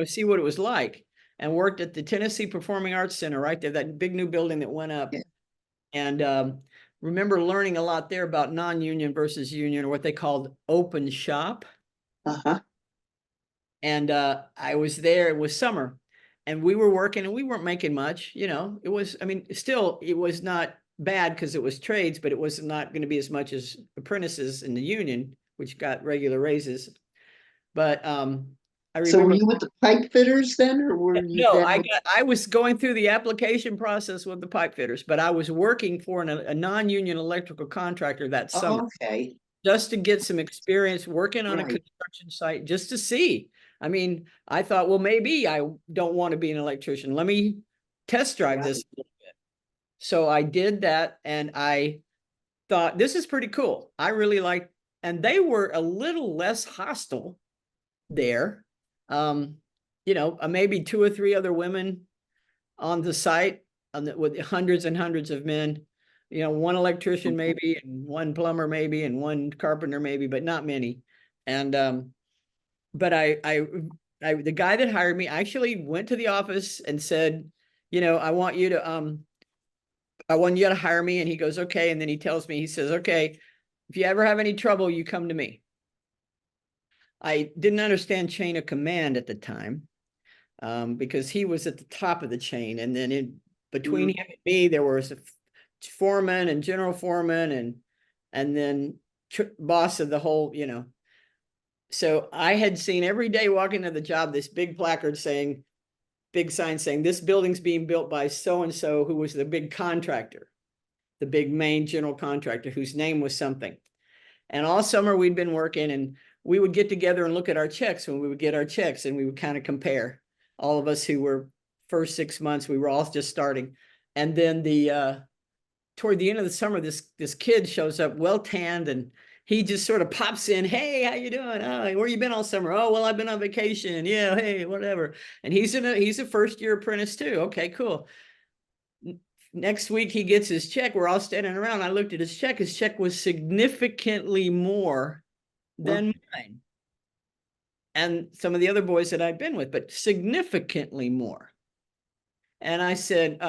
see what it was like, and worked at the Tennessee Performing Arts Center right there, that big new building that went up. Yeah. And remember learning a lot there about non-union versus union, or what they called open shop. Uh-huh. And I was there, it was summer, and we were working, and we weren't making much, it was, I mean, still, it was not bad because it was trades, but it was not going to be as much as apprentices in the union, which got regular raises. But I So were remember, you with the pipe fitters then, or were you no, then with? I was going through the application process with the pipe fitters, but I was working for a non-union electrical contractor that summer, Oh, okay. just to get some experience working on a Right. construction site, just to see. I mean, I thought, well, maybe I don't want to be an electrician. Let me test drive this Right. a little bit. So I did that, and I thought, this is pretty cool. I really liked, and they were a little less hostile there. Maybe two or three other women on the site, with hundreds and hundreds of men. One electrician maybe, and one plumber maybe, and one carpenter maybe, but not many. And but the guy that hired me actually went to the office and said, I want you to hire me. And he goes, okay. And then he tells me, he says, okay, if you ever have any trouble, you come to me. I didn't understand chain of command at the time, because he was at the top of the chain. And then between him and me, there was a foreman and general foreman, and then boss of the whole, So I had seen every day walking to the job, this big placard saying, big sign saying, this building's being built by so-and-so, who was the big contractor, the big main general contractor, whose name was something. And all summer we'd been working, and we would get together and look at our checks when we would get our checks, and we would kind of compare. All of us who were first 6 months, we were all just starting. And then toward the end of the summer, this kid shows up, well tanned, and he just sort of pops in. Hey, how you doing? Oh, where you been all summer? Oh, well, I've been on vacation. Yeah, hey, whatever. And he's a first year apprentice too. Okay, cool. Next week he gets his check. We're all standing around. I looked at his check. His check was significantly more than mine and some of the other boys that I'd been with, but significantly more. And I said,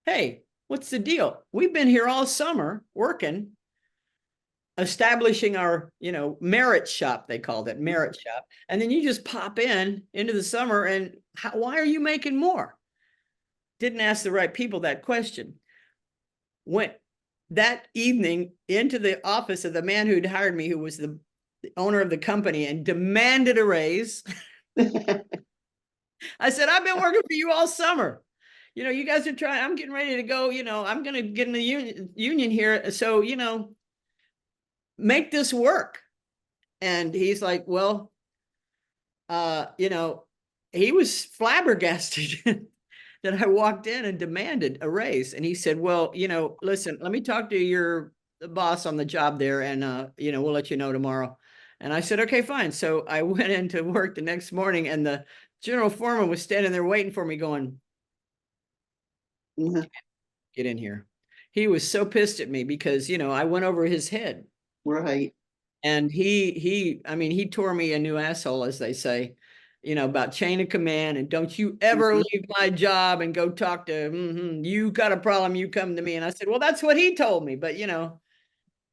hey, what's the deal? We've been here all summer working, establishing our, merit shop, they called it, merit shop. And then you just pop into the summer, and why are you making more? Didn't ask the right people that question. Went that evening into the office of the man who'd hired me, who was the owner of the company, and demanded a raise. I said, I've been working for you all summer. You guys are trying, I'm getting ready to go, I'm going to get in the union here. So, make this work. And he's like, well, he was flabbergasted that I walked in and demanded a raise. And he said, well, listen, let me talk to your boss on the job there, and, we'll let you know tomorrow. And I said, okay, fine. So I went into work the next morning, and the general foreman was standing there waiting for me going, get in here. He was so pissed at me because, I went over his head. Right. And he tore me a new asshole, as they say, about chain of command, and don't you ever leave my job and go talk to, you got a problem, you come to me. And I said, well, that's what he told me, but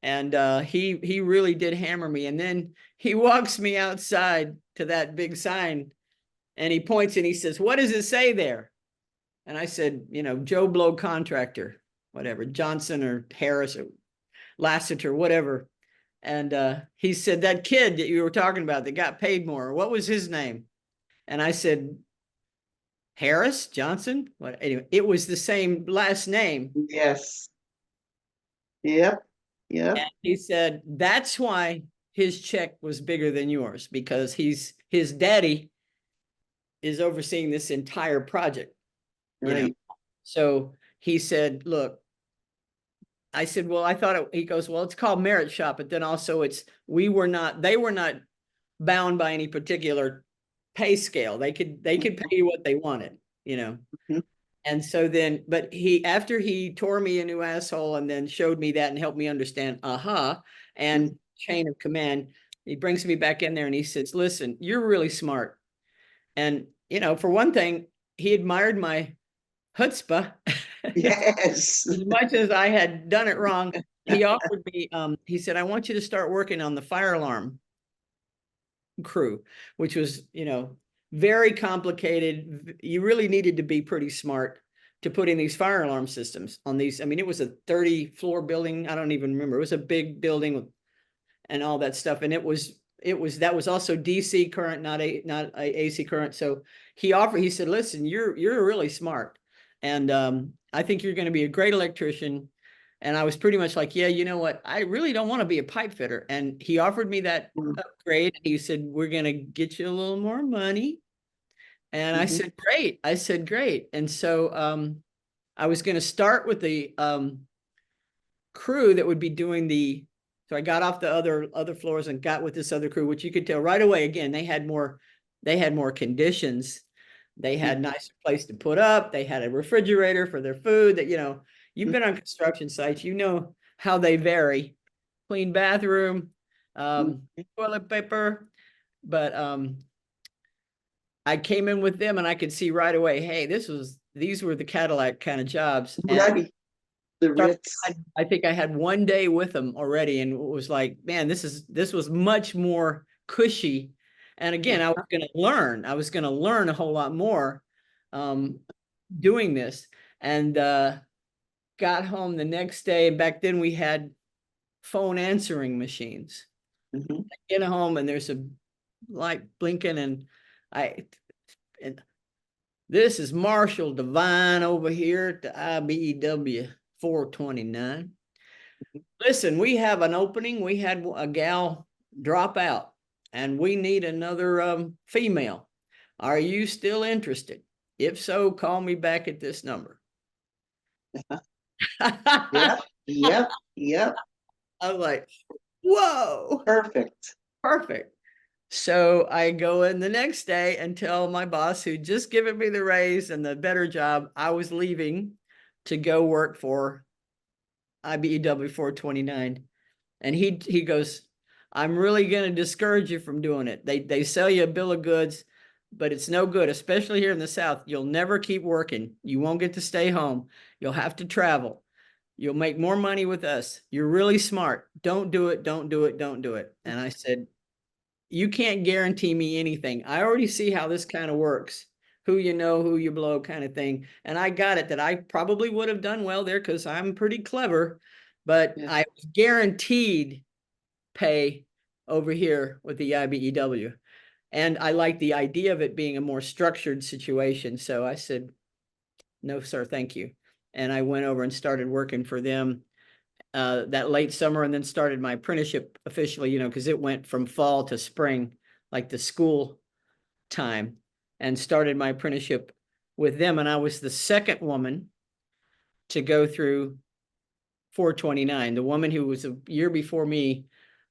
and he really did hammer me. And then he walks me outside to that big sign, and he points and he says, what does it say there? And I said, Joe Blow contractor, whatever, Johnson or Harris or Lasater, whatever. And he said, that kid that you were talking about that got paid more, what was his name? And I said, Harris, Johnson? What? Anyway, it was the same last name. Yes. Yep. Yep. And he said, that's why his check was bigger than yours, because his daddy is overseeing this entire project. Right. So he said, look, I said, well, I thought he goes, well, it's called merit shop, but then also they were not bound by any particular pay scale. They could pay you what they wanted, And so then, but after he tore me a new asshole and then showed me that and helped me understand, and chain of command, he brings me back in there and he says, listen, you're really smart. And, for one thing, he admired my chutzpah. Yes. As much as I had done it wrong, he offered me, he said, I want you to start working on the fire alarm crew, which was, very complicated. You really needed to be pretty smart to put in these fire alarm systems on these. I mean, it was a 30-floor building. I don't even remember. It was a big building and all that stuff. And that was also DC current, not AC current. So he said, listen, you're really smart. And I think you're going to be a great electrician. And I was pretty much like, yeah, you know what? I really don't want to be a pipe fitter. And he offered me that upgrade. He said, we're going to get you a little more money. And I said, great. I said, great. And so I was going to start with the crew that would be doing so I got off the other floors and got with this other crew, which you could tell right away. Again, they had more conditions. They had nicer place to put up. They had a refrigerator for their food. That you've been on construction sites, how they vary. Clean bathroom, toilet paper, but I came in with them and I could see right away, hey, these were the Cadillac kind of jobs. And Right. The Ritz. I think I had one day with them already, and it was like, man, this was much more cushy. And again, I was going to learn a whole lot more doing this. And got home the next day. Back then we had phone answering machines. I get home and there's a light blinking, and this is Marshall Devine over here at the IBEW 429. Listen, we have an opening. We had a gal drop out, and we need another female. Are you still interested? If so, call me back at this number. Yep. I was like, whoa. Perfect. So I go in the next day and tell my boss, who just given me the raise and the better job, I was leaving to go work for IBEW 429. And he goes, I'm really going to discourage you from doing it. They sell you a bill of goods, but it's no good, especially here in the South. You'll never keep working. You won't get to stay home. You'll have to travel. You'll make more money with us. You're really smart. Don't do it. Don't do it. Don't do it. And I said, you can't guarantee me anything. I already see how this kind of works. Who you know, who you blow kind of thing. And I got it that I probably would have done well there because I'm pretty clever, but I was guaranteed pay over here with the IBEW. And I like the idea of it being a more structured situation. So I said, no, sir, thank you. And I went over and started working for them that late summer, and then started my apprenticeship officially, because it went from fall to spring, like the school time, and started my apprenticeship with them. And I was the second woman to go through 429. The woman who was a year before me,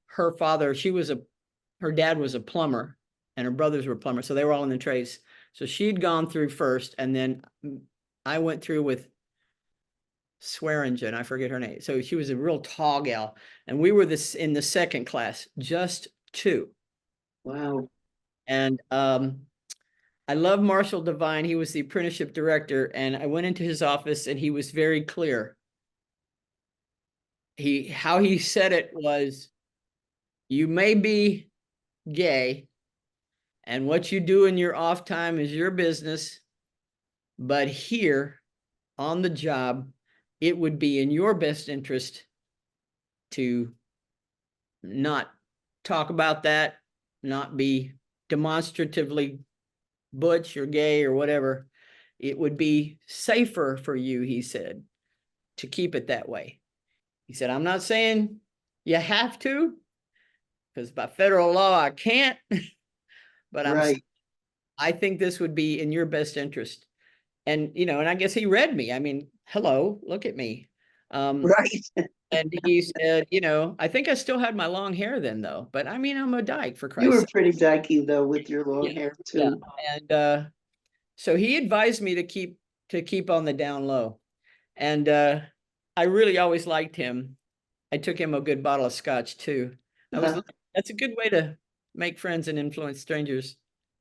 her dad was a plumber and her brothers were plumbers. So they were all in the trades. So she'd gone through first, and then I went through with Swearingen, I forget her name. So she was a real tall gal, and we were in the second class, just two. Wow. And I love Marshall Devine. He was the apprenticeship director, and I went into his office, and he was very clear. How he said it was, you may be gay, and what you do in your off time is your business, but here on the job, it would be in your best interest to not talk about that, not be demonstratively butch or gay or whatever. It would be safer for you, he said, to keep it that way. He said, I'm not saying you have to, because by federal law, I can't, but I think this would be in your best interest. And, and I guess he read me. I mean, hello, look at me. Right. And he said, I think I still had my long hair then, though. But I mean, I'm a dyke, for You Christ's were sake. pretty dykey though with your long hair Yeah. too. And so he advised me to keep on the down low. And I really always liked him. I took him a good bottle of scotch too. That's a good way to make friends and influence strangers,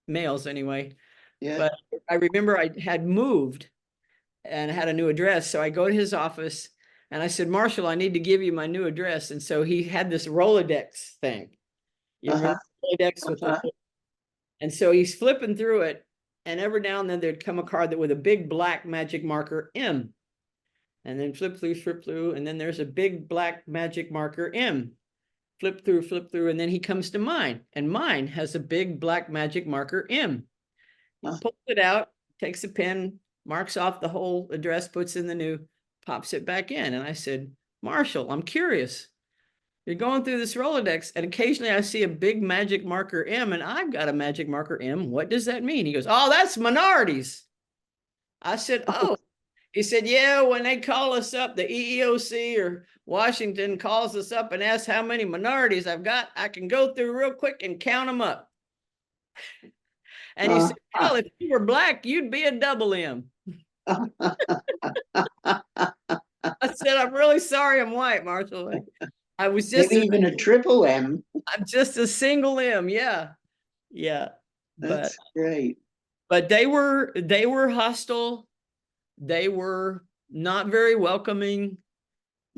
males anyway. Yeah. But I remember I had moved and had a new address. So I go to his office and I said, Marshall, I need to give you my new address. And so he had this Rolodex thing. You remember Rolodex with the, and so he's flipping through it. And every now and then there'd come a card that with a big black magic marker M. And then flip through. And then there's a big black magic marker M. Flip through. And then he comes to mine. And mine has a big black magic marker M. He pulls it out, takes a pen, marks off the whole address, puts in the new, pops it back in. And I said, Marshall, I'm curious. You're going through this Rolodex, and occasionally I see a big magic marker M, and I've got a magic marker M. What does that mean? He goes, oh, that's minorities. I said, oh. He said, yeah, when they call us up, the EEOC or Washington calls us up and asks how many minorities I've got, I can go through real quick and count them up. And he said, well, if you were black, you'd be a double M. I said, I'm really sorry I'm white, Marshall. I was just maybe even a triple M. I'm just a single M. Yeah. Yeah. That's great. But they were hostile. They were not very welcoming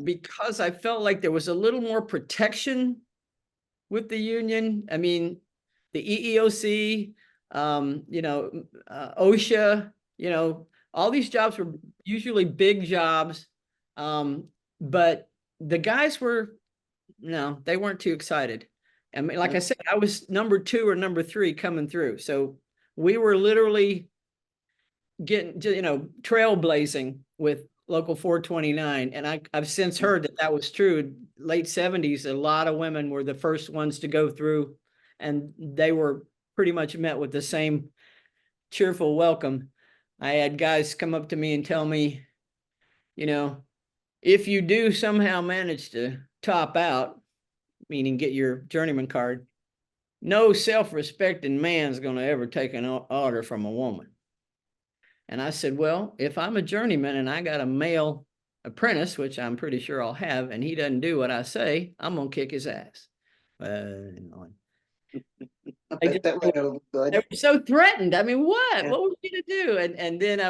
because I felt like there was a little more protection with the union. I mean, the EEOC, OSHA, all these jobs were usually big jobs. But the guys were, no, they weren't too excited. I mean, like I said, I was number 2 or number 3 coming through. So we were literally getting, trailblazing with Local 429. And I've since heard that was true. Late 70s, a lot of women were the first ones to go through, and they were pretty much met with the same cheerful welcome. I had guys come up to me and tell me, if you do somehow manage to top out, meaning get your journeyman card, no self-respecting man's going to ever take an order from a woman. And I said, well, if I'm a journeyman and I got a male apprentice, which I'm pretty sure I'll have, and he doesn't do what I say, I'm going to kick his ass. They were so threatened. I mean, what? What were we going to do? And then I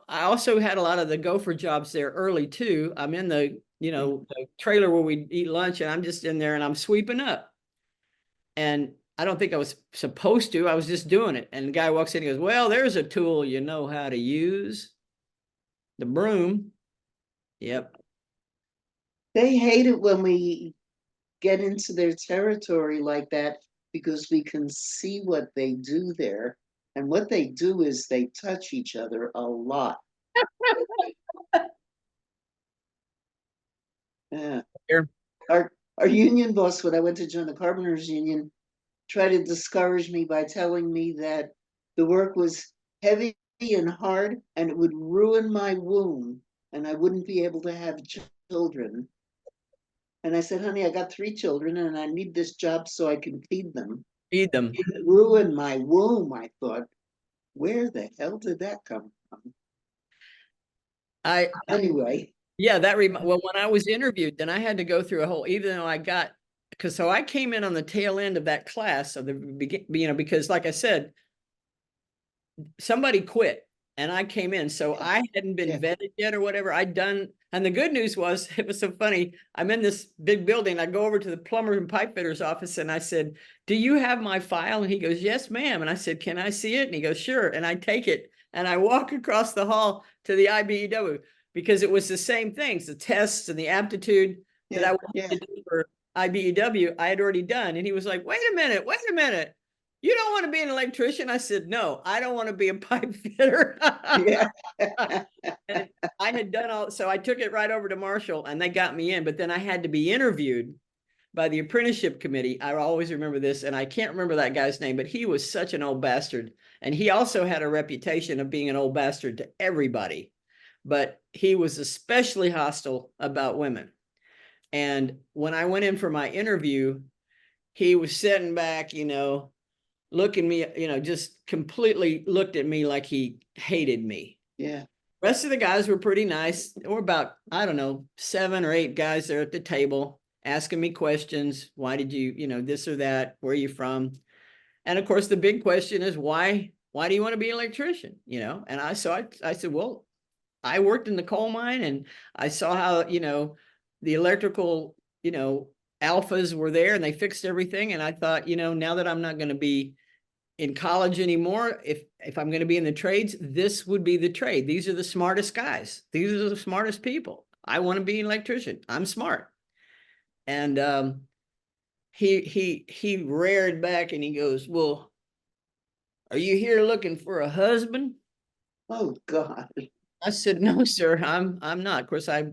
also had a lot of the gopher jobs there early too. I'm in the, the trailer where we eat lunch, and I'm just in there and I'm sweeping up. And I don't think I was supposed to. I was just doing it. And the guy walks in and goes, well, there's a tool you know how to use. The broom. Yep. They hate it when we get into their territory like that, because we can see what they do there. And what they do is they touch each other a lot. Yeah. Here. Our union boss, when I went to join the Carpenters Union, tried to discourage me by telling me that the work was heavy and hard and it would ruin my womb and I wouldn't be able to have children. And I said, honey, I got 3 children and I need this job so I can feed them. Feed them. Ruin my womb, I thought. Where the hell did that come from? Anyway. Yeah, well, when I was interviewed, then I had to go through a whole, even though so I came in on the tail end of that class of the beginning, because like I said, somebody quit and I came in. So I hadn't been vetted yet or whatever I'd done. And the good news was, it was so funny. I'm in this big building. I go over to the plumber and pipe fitter's office and I said, do you have my file? And he goes, yes, ma'am. And I said, can I see it? And he goes, sure. And I take it and I walk across the hall to the IBEW, because it was the same things, the tests and the aptitude that I wanted to do for IBEW, I had already done. And he was like, wait a minute. You don't want to be an electrician? I said, no, I don't want to be a pipe fitter. And I had done so I took it right over to Marshall and they got me in, but then I had to be interviewed by the apprenticeship committee. I always remember this, and I can't remember that guy's name, but he was such an old bastard. And he also had a reputation of being an old bastard to everybody, but he was especially hostile about women. And when I went in for my interview, he was sitting back, looking me, just completely looked at me like he hated me. Yeah. Rest of the guys were pretty nice. There were about, 7 or 8 guys there at the table asking me questions. Why did you, this or that? Where are you from? And of course, the big question is, why why do you want to be an electrician? You know, and I said, well, I worked in the coal mine and I saw how, you know, the electrical, you know, alphas were there and they fixed everything. And I thought, you know, now that I'm not going to be in college anymore, if I'm going to be in the trades, this would be the trade. These are the smartest guys. These are the smartest people. I want to be an electrician. I'm smart. And he reared back and he goes, well, are you here looking for a husband? Oh, God. I said, no, sir, I'm not. Of course, I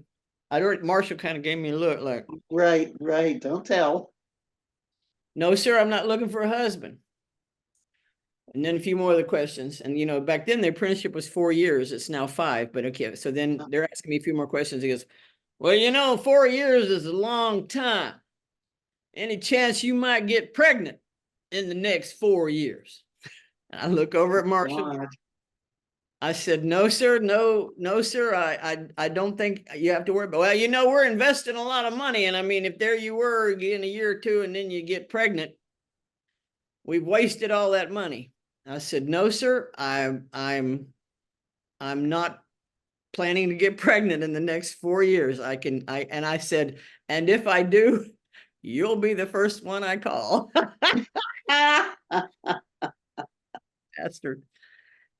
already, Marshall kind of gave me a look like, Right, right. Don't tell. no, sir, I'm not looking for a husband. And then a few more of the questions. And, you know, back then the apprenticeship was 4 years. It's now 5, but okay. So then they're asking me a few more questions. He goes, well, you know, 4 years is a long time. Any chance you might get pregnant in the next 4 years? And I look over at Marshall. God. I said, no, sir, no, sir. I don't think you have to worry about, well, you know, we're investing a lot of money. And I mean, if there you were in a year or two and then you get pregnant, we've wasted all that money. I said, no, sir, I'm not planning to get pregnant in the next 4 years. And I said, and if I do, you'll be the first one I call. Bastard.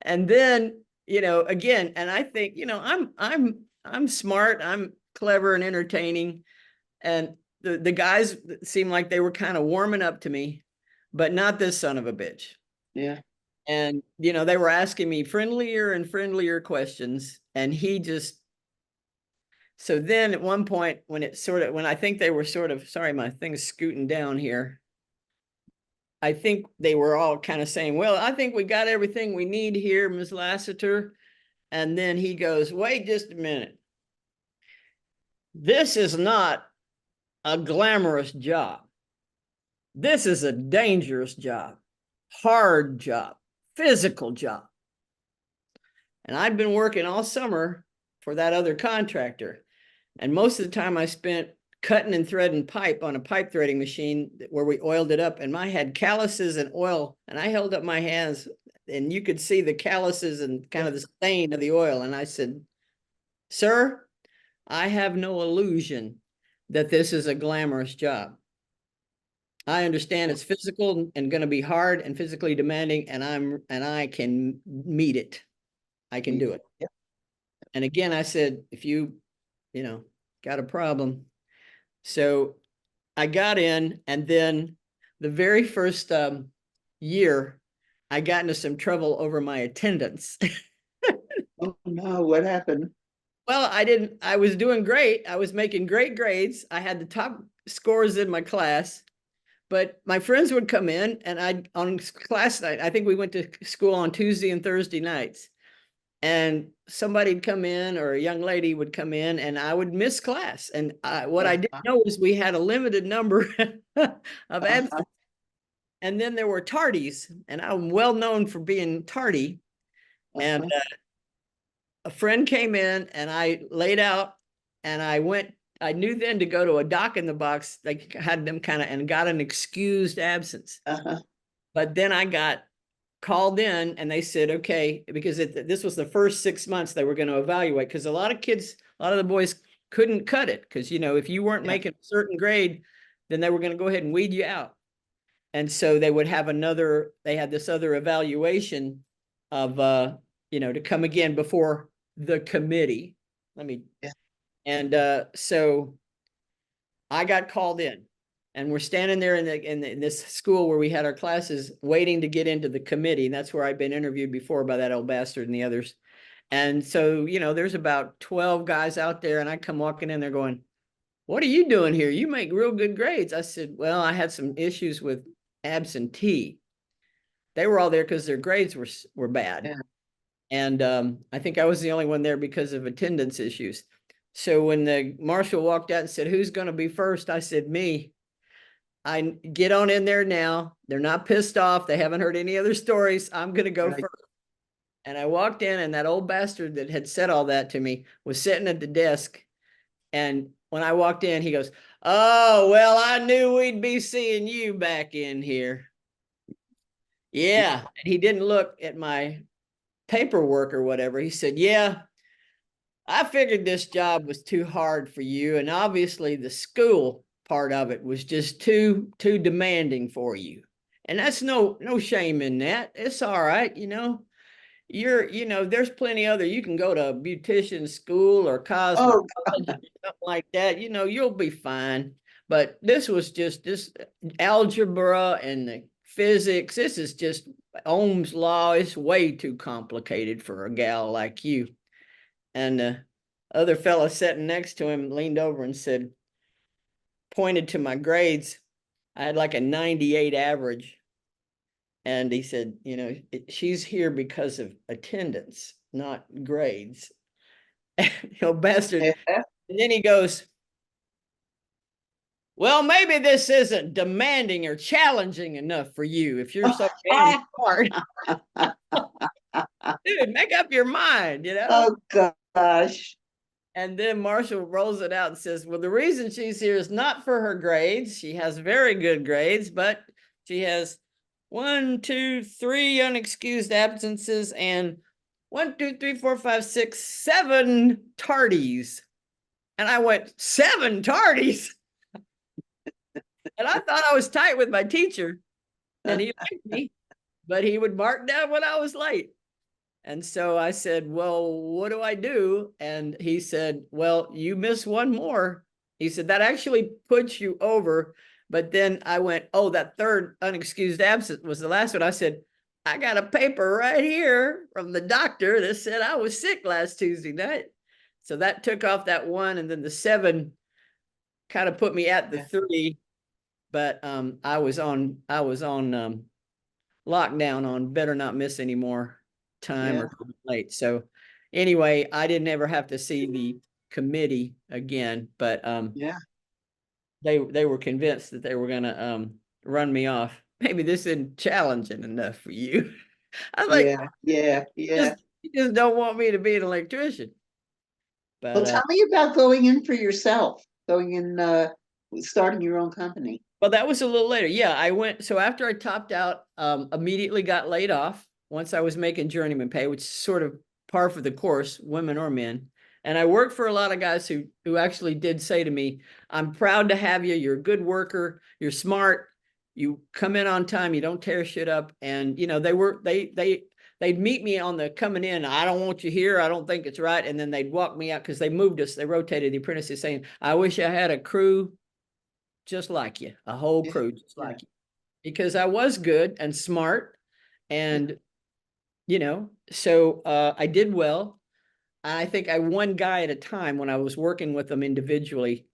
And then, you know, again, and I think, you know, I'm smart, I'm clever and entertaining. And the guys seemed like they were kind of warming up to me, but not this son of a bitch. Yeah. And, you know, they were asking me friendlier and friendlier questions. And he just, so then at one point when I think they were sort of, sorry, my thing's scooting down here. I think they were all kind of saying, well, I think we got everything we need here, Ms. Lasater. And then he goes, wait just a minute. This is not a glamorous job. This is a dangerous job, hard job, physical job. And I'd been working all summer for that other contractor. And most of the time I spent cutting and threading pipe on a pipe threading machine where we oiled it up. And I had calluses and oil, and I held up my hands and you could see the calluses and kind of the stain of the oil. And I said, sir, I have no illusion that this is a glamorous job. I understand it's physical and going to be hard and physically demanding, and I can meet it. I can do it. Yeah. And again, I said, if you know, got a problem. So I got in, and then the very first year, I got into some trouble over my attendance. Oh, no. What happened? Well, I was doing great. I was making great grades. I had the top scores in my class, but my friends would come in and on class night, I think we went to school on Tuesday and Thursday nights, and somebody'd come in or a young lady would come in and I would miss class. And what I didn't know was we had a limited number of absence. And then there were tardies, and I'm well known for being tardy. And a friend came in and I laid out, and I knew then to go to a doc in the box. They had them kind of, and got an excused absence. But then I got called in and they said, okay, because this was the first 6 months they were going to evaluate, because a lot of the boys couldn't cut it, because, you know, if you weren't making a certain grade, then they were going to go ahead and weed you out. And so they would have they had this other evaluation of, you know, to come again before the committee. And so I got called in, and we're standing there in this school where we had our classes, waiting to get into the committee. And that's where I'd been interviewed before by that old bastard and the others. And so, you know, there's about 12 guys out there, and I come walking in there going, what are you doing here? You make real good grades. I said, well, I had some issues with absentee. They were all there because their grades were bad. Yeah. And I think I was the only one there because of attendance issues. So when the marshal walked out and said, who's going to be first? I said, me. I get on in there now. They're not pissed off. They haven't heard any other stories. I'm going to go first. And I walked in, and that old bastard that had said all that to me was sitting at the desk. And when I walked in, he goes, oh, well, I knew we'd be seeing you back in here. Yeah. And he didn't look at my paperwork or whatever. He said, yeah, I figured this job was too hard for you. And obviously the school part of it was just too demanding for you. And that's no shame in that. It's all right, there's plenty other, you can go to a beautician school or cosmetology, Oh, something like that, you'll be fine. But this was just this algebra and the physics. This is just Ohm's law. It's way too complicated for a gal like you. And the other fellow sitting next to him leaned over and said, pointed to my grades. I had like a 98 average. And he said, she's here because of attendance, not grades. Bastard. yeah. And then he goes, well, maybe this isn't demanding or challenging enough for you if you're so damn smart. Dude, make up your mind. Oh gosh. And then Marshall rolls it out and says, well, the reason she's here is not for her grades. She has very good grades, but she has 1, 2, 3 unexcused absences and 1, 2, 3, 4, 5, 6, 7 tardies. And I went, 7 tardies? And I thought I was tight with my teacher and he liked me, but he would mark down when I was late. And so I said, well, what do I do? And he said, well, you miss one more. He said, that actually puts you over. But then I went, oh, that third unexcused absence was the last one. I said, I got a paper right here from the doctor that said I was sick last Tuesday night. So that took off that one. And then the 7 kind of put me at the 3. But I was on lockdown on better not miss any more time or come late. So anyway, I didn't ever have to see the committee again, but they were convinced that they were gonna run me off. Maybe this isn't challenging enough for you. I was like, yeah. you just don't want me to be an electrician. Well, But tell me about going in for yourself, going in, starting your own company. well, that was a little later. Yeah, I went. So after I topped out, immediately got laid off once I was making journeyman pay, which is sort of par for the course, women or men. And I worked for a lot of guys who actually did say to me, I'm proud to have you. You're a good worker. You're smart. You come in on time. You don't tear shit up. And, they'd meet me on the coming in. I don't want you here. I don't think it's right. And then they'd walk me out because they moved us. They rotated the apprentices saying, I wish I had a crew just like you, a whole crew just like you, because I was good and smart. And, so I did well. I think I one guy at a time when I was working with them individually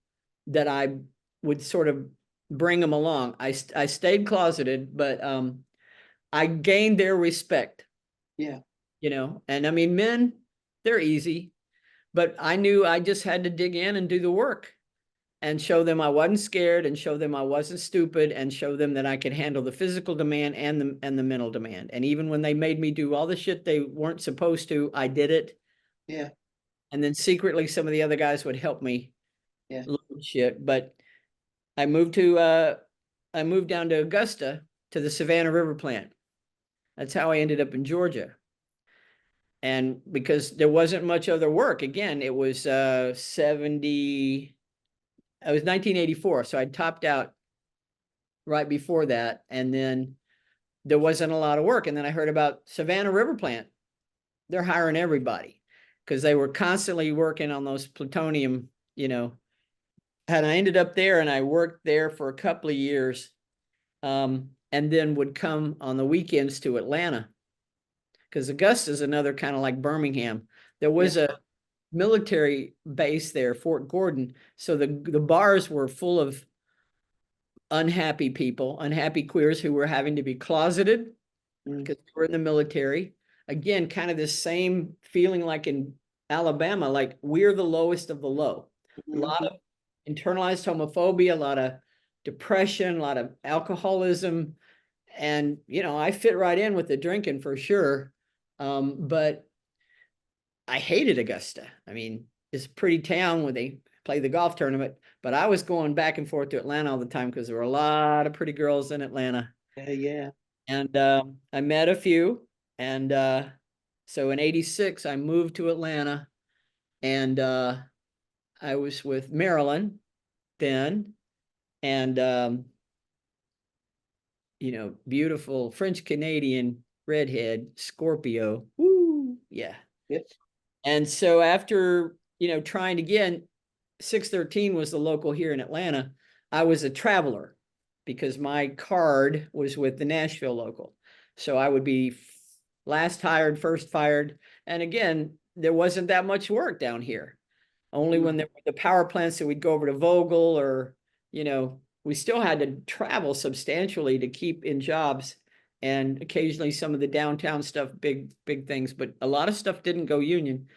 that I would sort of bring them along. I stayed closeted, but I gained their respect. Yeah. And I mean, men, they're easy, but I knew I just had to dig in and do the work and show them I wasn't scared and show them I wasn't stupid and show them that I could handle the physical demand and the mental demand. And even when they made me do all the shit they weren't supposed to, I did it. Yeah. And then secretly some of the other guys would help me load shit. But I moved down to Augusta to the Savannah River plant. That's how I ended up in Georgia. And because there wasn't much other work, again, it was 1984. So I topped out right before that. And then there wasn't a lot of work. And then I heard about Savannah River plant. They're hiring everybody because they were constantly working on those plutonium, and I ended up there and I worked there for a couple of years. And then would come on the weekends to Atlanta because Augusta is another kind of like Birmingham. There was a military base there, Fort Gordon. So the bars were full of unhappy people, unhappy queers who were having to be closeted because they were in the military. Again, kind of this same feeling like in Alabama, like we're the lowest of the low. A lot of internalized homophobia, a lot of depression, a lot of alcoholism. And, I fit right in with the drinking for sure. But I hated Augusta. I mean, it's a pretty town where they play the golf tournament, but I was going back and forth to Atlanta all the time because there were a lot of pretty girls in Atlanta. Yeah. And I met a few. And so in 86, I moved to Atlanta, and I was with Marilyn then, and beautiful French Canadian redhead, Scorpio. Woo, yeah. Yep. And so after, trying again, 613 was the local here in Atlanta. I was a traveler because my card was with the Nashville local. So I would be last hired, first fired. And again, there wasn't that much work down here. Only when there were the power plants that we'd go over to Vogel, or, we still had to travel substantially to keep in jobs, and occasionally some of the downtown stuff, big things, but a lot of stuff didn't go union.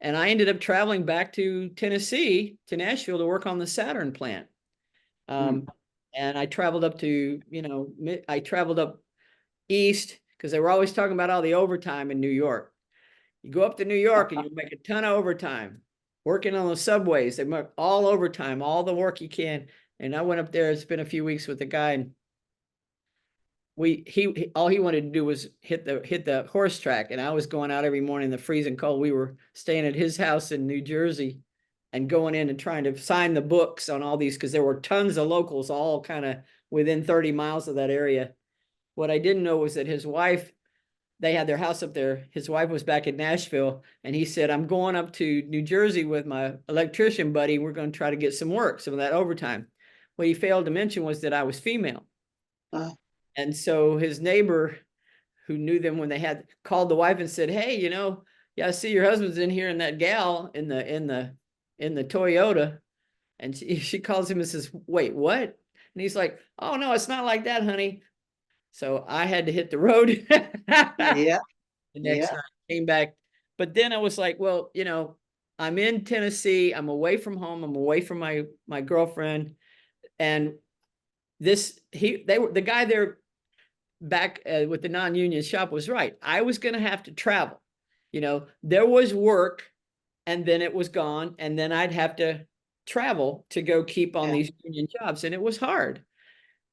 And I ended up traveling back to Tennessee, to Nashville, to work on the Saturn plant. Mm. And I traveled up to, I traveled up east because they were always talking about all the overtime in New York. You go up to New York and you make a ton of overtime working on the subways. They make all overtime, all the work you can. And I went up there and spent a few weeks with the guy, and he all he wanted to do was hit the horse track, and I was going out every morning in the freezing cold. We were staying at his house in New Jersey and going in and trying to sign the books on all these, because there were tons of locals all kind of within 30 miles of that area. What I didn't know was that his wife, they had their house up there. His wife was back in Nashville, and he said, I'm going up to New Jersey with my electrician buddy. We're going to try to get some work, some of that overtime. What he failed to mention was that I was female. Uh, And so his neighbor, who knew them when they had, called the wife and said, hey, yeah, I see your husband's in here, and that gal in the Toyota. And she calls him and says, wait, what? And he's like, oh no, it's not like that, honey. So I had to hit the road. yeah, The next yeah, night, came back. But then I was like, well, I'm in Tennessee. I'm away from home. I'm away from my girlfriend. And the guy there back with the non-union shop was right. I was going to have to travel. There was work, and then it was gone, and then I'd have to travel to go keep on yeah, these union jobs, and it was hard.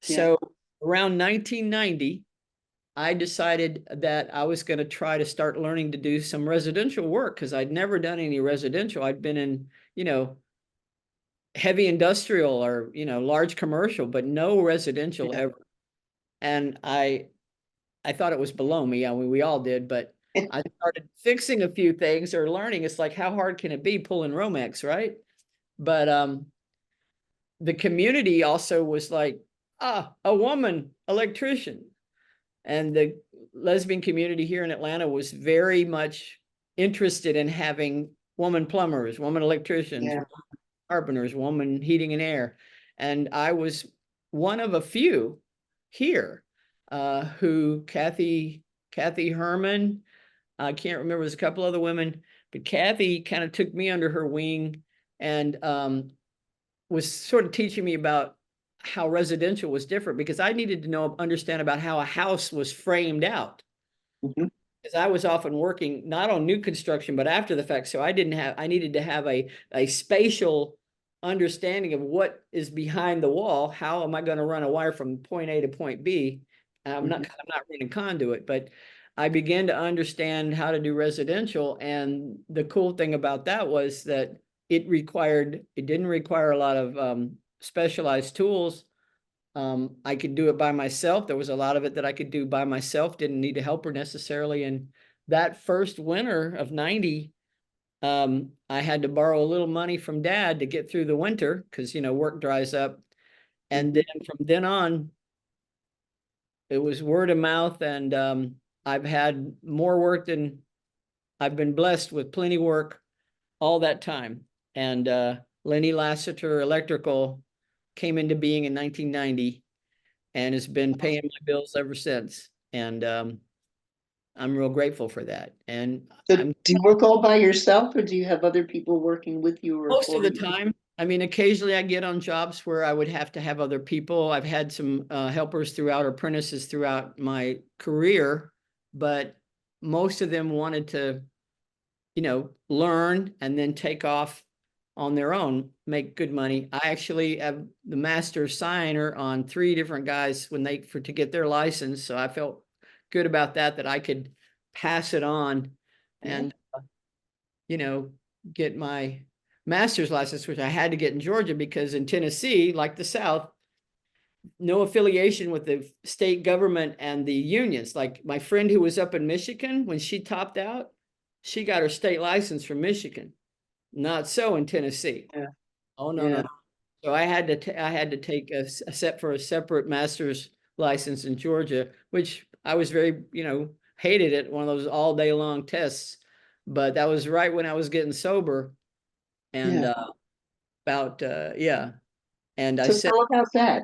yeah, So around 1990, I decided that I was going to try to start learning to do some residential work, because I'd never done any residential. I'd been in, heavy industrial or, large commercial, but no residential yeah. ever. And I thought it was below me. I mean, we all did, but I started fixing a few things or learning. It's like, how hard can it be pulling Romex, right? But the community also was like, a woman electrician. And the lesbian community here in Atlanta was very much interested in having woman plumbers, woman electricians, Yeah. carpenters, woman heating and air. And I was one of a few here who Kathy Herman, I can't remember, there's a couple other women, but Kathy kind of took me under her wing, and was sort of teaching me about how residential was different, because I needed to understand about how a house was framed out. Mhm. Because I was often working not on new construction, but after the fact. So I needed to have a spatial understanding of what is behind the wall. How am I going to run a wire from point A to point B? I'm not running conduit, but I began to understand how to do residential. And the cool thing about that was that it didn't require a lot of specialized tools. I could do it by myself. There was a lot of it that I could do by myself, didn't need a helper necessarily. And that first winter of 90, I had to borrow a little money from Dad to get through the winter, because, work dries up. And then from then on, it was word of mouth. And I've had more work than I've been blessed with, plenty of work all that time. And Lenny Lasater Electrical came into being in 1990, and has been paying my bills ever since. And I'm real grateful for that. And So I'm do you work all by yourself, or do you have other people working with you or most of for the you? time, I mean, occasionally I get on jobs where I would have to have other people. I've had some helpers throughout, apprentices throughout my career, but most of them wanted to, learn and then take off on their own make good money. I actually have the master signer on 3 different guys when they to get their license. So I felt good about that I could pass it on Yeah. and, you know, get my master's license, which I had to get in Georgia because in Tennessee, like the South, no affiliation with the state government and the unions. Like my friend who was up in Michigan, when she topped out, she got her state license from Michigan. Not so in Tennessee. Yeah. Oh, no, no, Yeah. no. So I had to take a set for a separate master's license in Georgia, which I was very, hated it, one of those all day long tests. But that was right when I was getting sober and Yeah. yeah. And I So tell about that.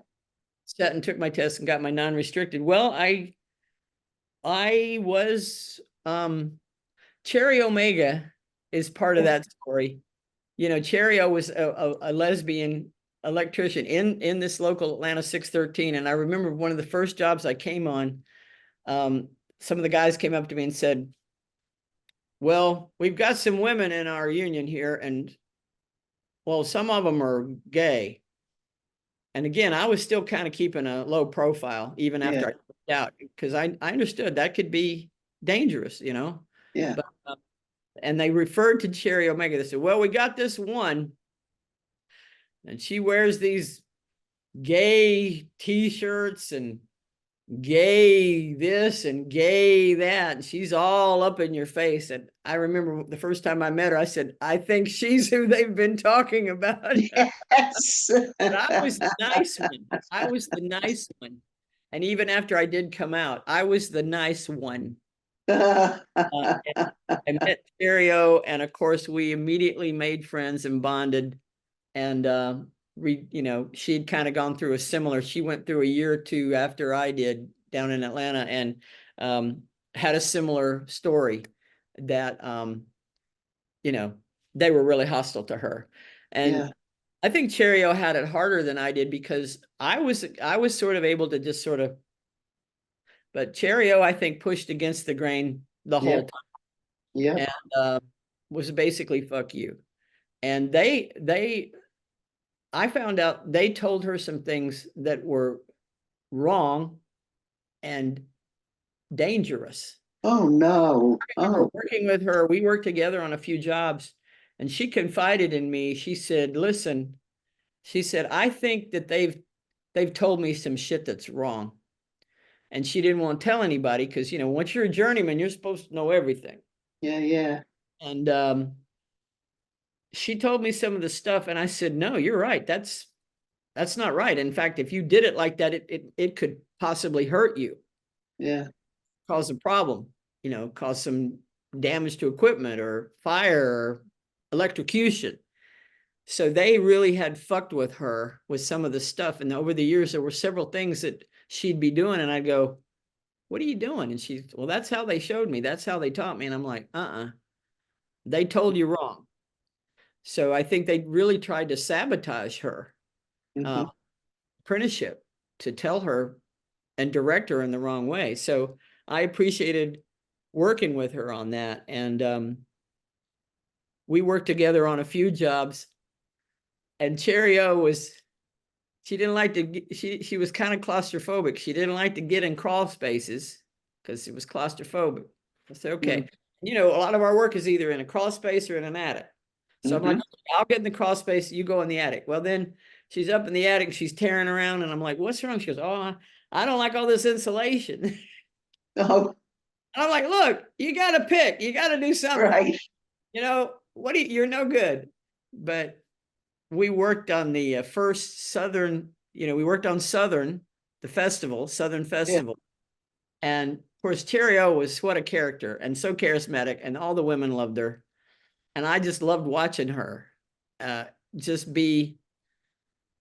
sat and took my test and got my non-restricted. Well, I was Cherry Omega is part of that story. Cherry O was a lesbian electrician in this local Atlanta 613. And I remember one of the first jobs I came on, some of the guys came up to me and said, well, we've got some women in our union here, and well, some of them are gay. And again, I was still kind of keeping a low profile even after I got out, because I understood that could be dangerous, Yeah. But and they referred to Cherry Omega. They said, well, we got this one, and she wears these gay t-shirts and gay this and gay that, and she's all up in your face. And I remember the first time I met her, I said, I think she's who they've been talking about. Yes. But I was the nice one. I was the nice one. And even after I did come out, I was the nice one. I met Stereo, and of course, we immediately made friends and bonded. And she'd kind of gone through she went through a year or two after I did down in Atlanta, and had a similar story that they were really hostile to her. And Yeah. I think Cherio had it harder than I did because I was sort of able to just sort of, but Cherio, I think, pushed against the grain the whole time. Yeah. And was basically fuck you. And I found out they told her some things that were wrong and dangerous. Oh no. I remember Oh. working with her. We worked together on a few jobs, and she confided in me. She said, listen, she said, I think that they've told me some shit that's wrong. And she didn't want to tell anybody because, once you're a journeyman, you're supposed to know everything. Yeah. Yeah. And she told me some of the stuff, and I said, no, you're right. That's not right. In fact, if you did it like that, it could possibly hurt you. Yeah. Cause a problem, cause some damage to equipment or fire or electrocution. So they really had fucked with her with some of the stuff. And over the years, there were several things that she'd be doing. And I'd go, what are you doing? And she's, well, that's how they showed me. That's how they taught me. And I'm like, they told you wrong. So I think they really tried to sabotage her apprenticeship to tell her and direct her in the wrong way. So I appreciated working with her on that. And we worked together on a few jobs. And Cherio she didn't like to, she was kind of claustrophobic. She didn't like to get in crawl spaces because it was claustrophobic. I said, okay. A lot of our work is either in a crawl space or in an attic. So I'm like, I'll get in the crawl space, you go in the attic. Well, then she's up in the attic, she's tearing around, and I'm like, what's wrong? She goes, oh, I don't like all this insulation. Oh. And I'm like, look, you got to pick, you got to do something. Right. You're no good. But we worked on the first Southern, we worked on Southern Festival. Yeah. And of course, Cherio was what a character and so charismatic, and all the women loved her. And I just loved watching her just be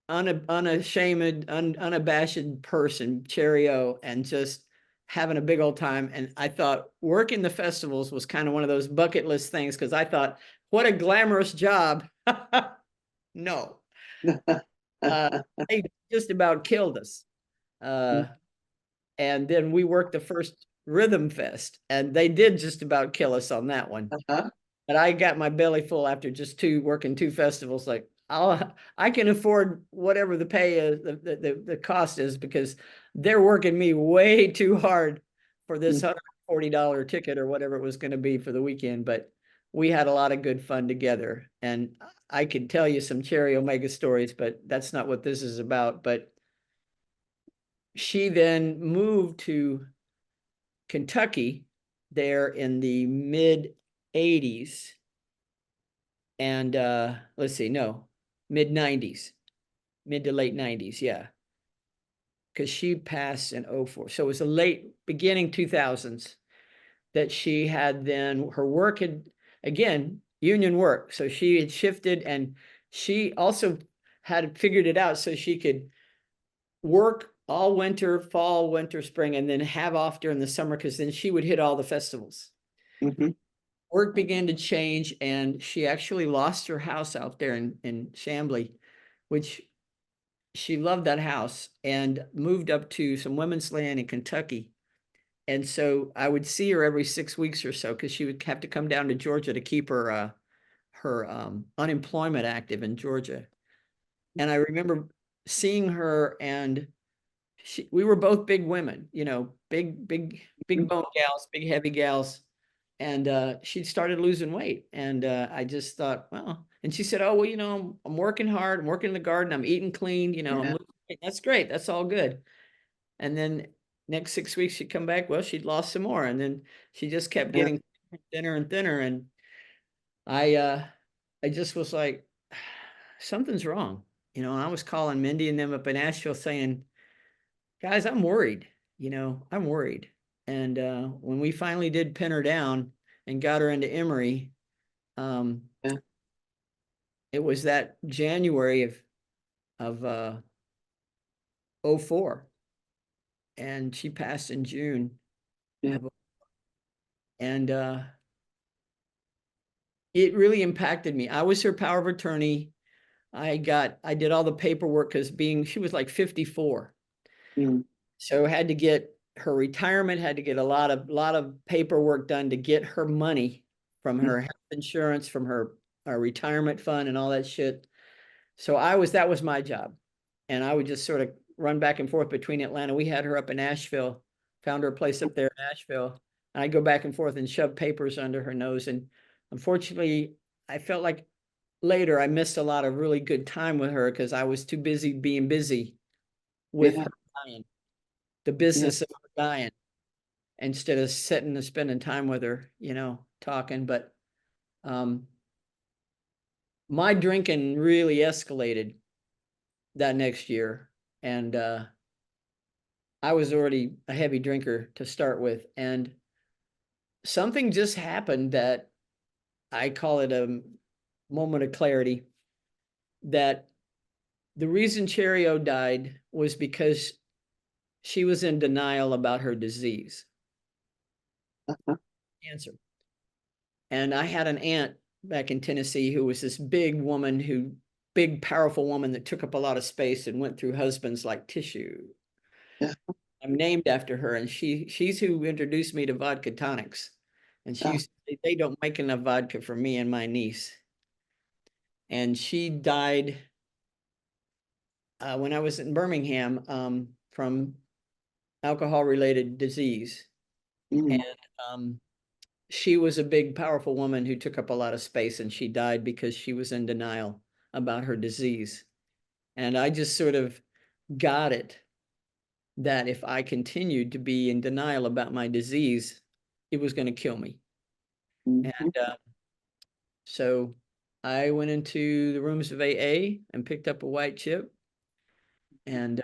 unashamed, unabashed person, Cherio, and just having a big old time. And I thought working the festivals was kind of one of those bucket list things, because I thought, what a glamorous job. No. They just about killed us. And then we worked the first Rhythm Fest, and they did just about kill us on that one. but I got my belly full after just working two festivals. Like I can afford whatever the pay is, the cost is, because they're working me way too hard for this $140 ticket or whatever it was going to be for the weekend. But we had a lot of good fun together, and I could tell you some Cherry Omega stories, but that's not what this is about. But she then moved to Kentucky there in the mid 80s, and let's see, no, mid 90s, mid to late 90s, yeah, because she passed in '04. So it was a late beginning 2000s that she had. Then her work had, again, union work, so she had shifted, and she also had figured it out so she could work all winter, fall, winter, spring, and then have off during the summer, because then she would hit all the festivals. Mhm. Work began to change, and she actually lost her house out there in Chambly, which she loved that house, and moved up to some women's land in Kentucky. And so I would see her every 6 weeks or so, because she would have to come down to Georgia to keep her unemployment active in Georgia. And I remember seeing her, and we were both big women, big bone gals, big heavy gals. And she started losing weight. And I just thought, well, and she said, oh, well, I'm working hard. I'm working in the garden. I'm eating clean. I'm Yeah. losing weight. That's great. That's all good. And then next 6 weeks she'd come back. Well, she'd lost some more. And then she just kept Yeah. getting thinner and thinner. And I just was like, something's wrong. And I was calling Mindy and them up in Asheville saying, guys, I'm worried. I'm worried. And when we finally did pin her down and got her into Emory, um, Yeah. it was that January of '04, and she passed in June. Yeah. Of, and it really impacted me. I was her power of attorney. I did all the paperwork, because she was like 54. Mm. So had to get her retirement, had to get a lot of paperwork done to get her money from her health insurance, from her retirement fund and all that shit. So that was my job. And I would just sort of run back and forth between Atlanta. We had her up in Asheville, found her a place up there in Asheville. And I go back and forth and shove papers under her nose. And unfortunately, I felt like later I missed a lot of really good time with her, because I was too busy being busy with Yeah. her dying, the Yeah. business of her dying, instead of sitting and spending time with her, talking. But um, my drinking really escalated that next year. And I was already a heavy drinker to start with. And something just happened that I call it a moment of clarity, that the reason Cherio died was because she was in denial about her disease, Uh-huh. cancer. And I had an aunt back in Tennessee who was this big, powerful woman that took up a lot of space and went through husbands like tissue. Yeah. I'm named after her, and she's who introduced me to vodka tonics. And she Oh. used to say, they don't make enough vodka for me and my niece. And she died when I was in Birmingham, from alcohol-related disease. And Mm. she was a big, powerful woman who took up a lot of space, and she died because she was in denial about her disease. And I just sort of got it, that if I continued to be in denial about my disease, it was going to kill me. And Mhm. so I went into the rooms of AA and picked up a white chip. And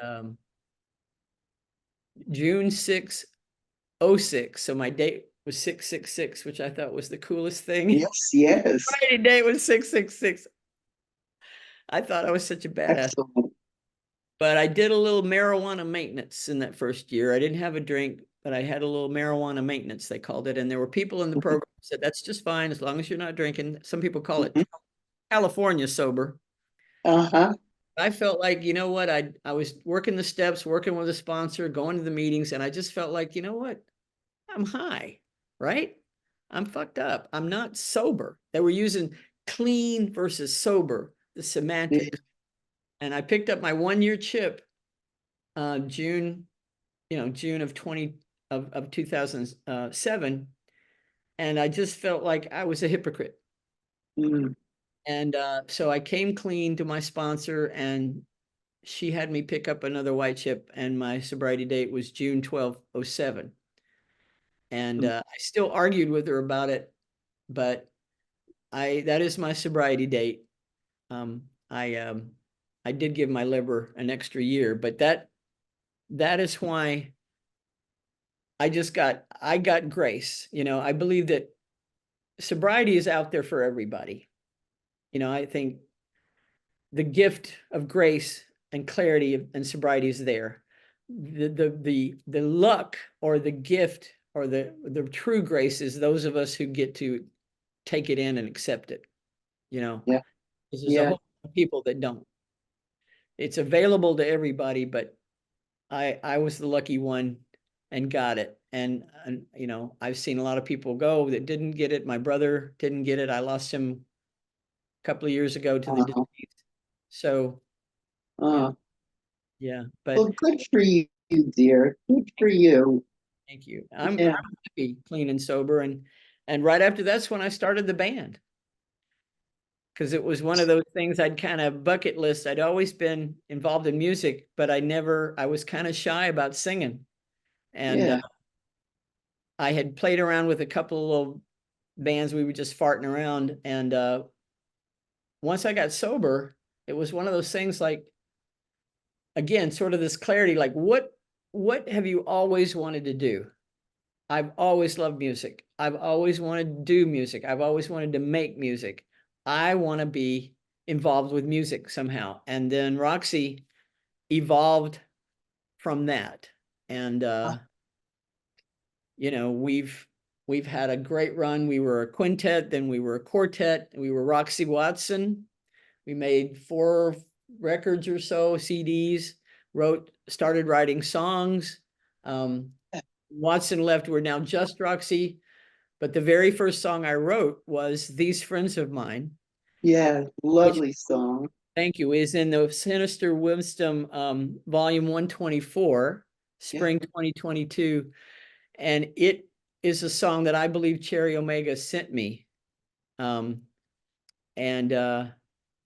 June 6, '06. So my date was 666, which I thought was the coolest thing. Yes. Yes. Friday date was 666. I thought I was such a badass. Excellent. But I did a little marijuana maintenance in that first year. I didn't have a drink, but I had a little marijuana maintenance, they called it. And there were people in the Mhm. program who said, that's just fine as long as you're not drinking. Some people call it Mhm. California sober. Uh-huh. I felt like, you know what? I was working the steps, working with a sponsor, going to the meetings, and I just felt like, you know what? I'm high, right? I'm fucked up. I'm not sober. They were using clean versus sober, the Yeah. semantics. And I picked up my 1 year chip, June, June of 2007. And I just felt like I was a hypocrite. Mm. And so I came clean to my sponsor, and she had me pick up another white chip, and my sobriety date was June 12th, 07. And Mm. I still argued with her about it, but that is my sobriety date. Um, I um, I did give my liver an extra year, but that is why I got grace. I believe that sobriety is out there for everybody. I think the gift of grace and clarity and sobriety is there. The luck or the gift or the true grace is those of us who get to take it in and accept it. You know, Yeah. because there's a Yeah. whole lot of people that don't. It's available to everybody, but I was the lucky one and got it. And I've seen a lot of people go that didn't get it. My brother didn't get it. I lost him a couple of years ago to the Uh, disease. So yeah, uh, yeah. But well, good for you, dear. Good for you. thank you. I'm Yeah. happy, clean and sober, and right after that's when I started the band, because it was one of those things I'd kind of bucket list. I'd always been involved in music, but I was kind of shy about singing. And Yeah. I had played around with a couple of little bands. We were just farting around. And once I got sober, it was one of those things like, again, sort of this clarity, like what have you always wanted to do? I've always loved music. I've always wanted to do music. I've always wanted to make music. I want to be involved with music somehow. And then Roxy evolved from that. And we've had a great run. We were a quintet, then we were a quartet. We were Roxy Watson. We made 4 records or so, CDs, started writing songs. Watson left, we're now just Roxy. But the very first song I wrote was These Friends of Mine, Yeah. which, Lovely song. thank you, is in the Sinister Wisdom volume 124, Yeah. spring 2022. And it is a song that I believe Cherry Omega sent me. Um, and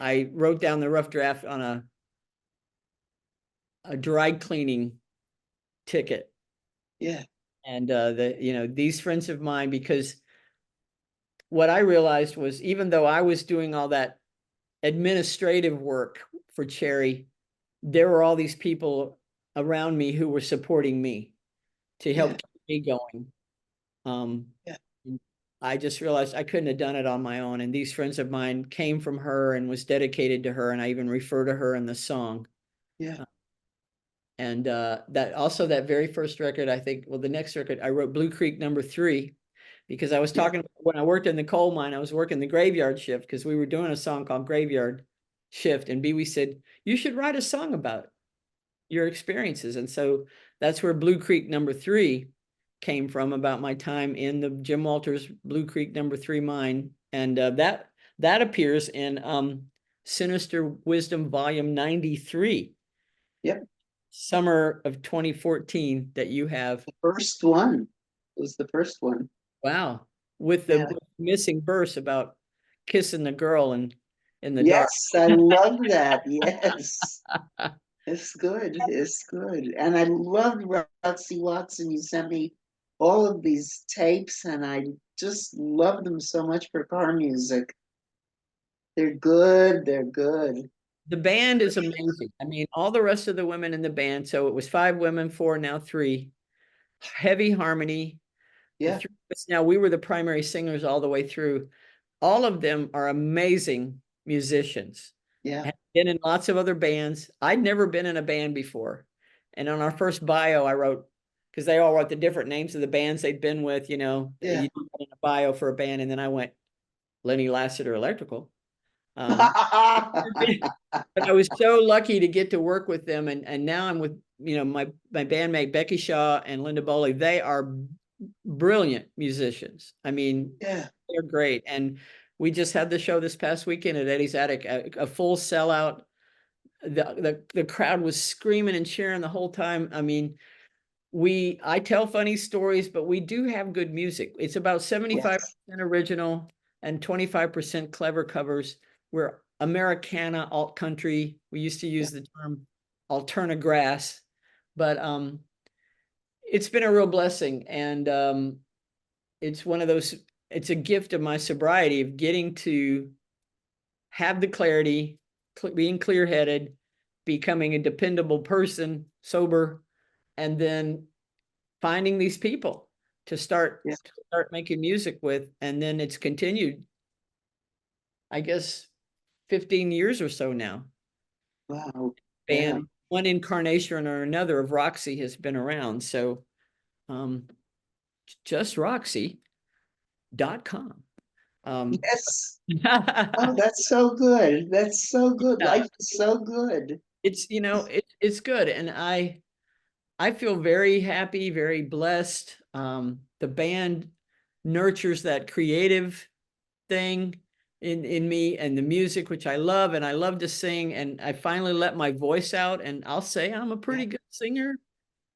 I wrote down the rough draft on a dry cleaning ticket. Yeah. And these friends of mine, because what I realized was, even though I was doing all that administrative work for Cherry, there were all these people around me who were supporting me to help Yeah. keep me going. Um, Yeah. I just realized I couldn't have done it on my own. And these friends of mine came from her and was dedicated to her. And I even refer to her in the song. Yeah. And that very first record, I think, well, the next record, I wrote Blue Creek #3, because I was Yeah. talking when I worked in the coal mine, I was working the graveyard shift because we were doing a song called Graveyard Shift. And Wee said, you should write a song about your experiences. And so that's where Blue Creek #3 came from, about my time in the Jim Walters Blue Creek #3 mine. And that appears in Sinister Wisdom volume 93, Yep. summer of 2014, that you have. The first one was the first one. Wow. With the Yeah. missing verse about kissing the girl in the dark. Yes, I love that. Yes. It's good. It's good. And I love Roxy Watson. You sent me all of these tapes, and I just love them so much for car music. They're good. They're good. The band is amazing. I mean, all the rest of the women in the band. So it was 5 women, 4, now 3. Heavy harmony. The Yeah. 3 of us, now we were the primary singers all the way through. All of them are amazing musicians. Yeah. Have been in lots of other bands. I'd never been in a band before. And on our first bio, I wrote, because they all wrote the different names of the bands they'd been with, Yeah. you put in a bio for a band. And then I went, Lenny Lasater Electrical. Um, but I was so lucky to get to work with them. And now I'm with, my bandmate Becky Shaw and Linda Bowley. They are brilliant musicians. I mean, Yeah. they're great. And we just had the show this past weekend at Eddie's Attic, a full sellout. The crowd was screaming and cheering the whole time. I mean, I tell funny stories, but we do have good music. It's about 75% Yes. original and 25% clever covers. We're Americana alt country. We used to Yeah. use the term alterna grass, but it's been a real blessing. And it's one of those, it's a gift of my sobriety of getting to have the clarity, being clear headed, becoming a dependable person, sober, and then finding these people to Yeah. start making music with. And then it's continued, I guess, 15 years or so now. Wow. Yeah. Band, one incarnation or another of Roxy has been around. So um, justroxy.com. Yes. Oh, that's so good. That's so good. Yeah, Life is so good. it's, it's good. And I feel very happy, very blessed. The band nurtures that creative thing in me and the music, which I love, and I love to sing. And I finally let my voice out, and I'll say I'm a Yeah. pretty good singer.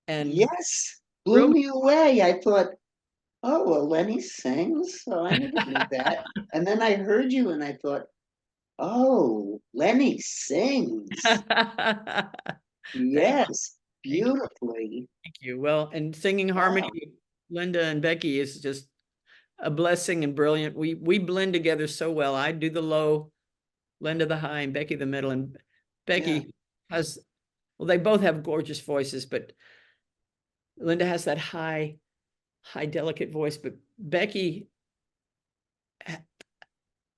And Yes. real, Blew me away. I thought, oh, well, Lenny sings, so I never knew that. And then I heard you and I thought, oh, Lenny sings. thank Yes, thank you, beautifully. thank you. Well, and singing harmony Wow. with Linda and Becky is just a blessing and brilliant. We blend together so well. I do the low, Linda the high, and Becky the middle. And Yeah. Becky has, well, they both have gorgeous voices, but Linda has that high, delicate voice. But Becky,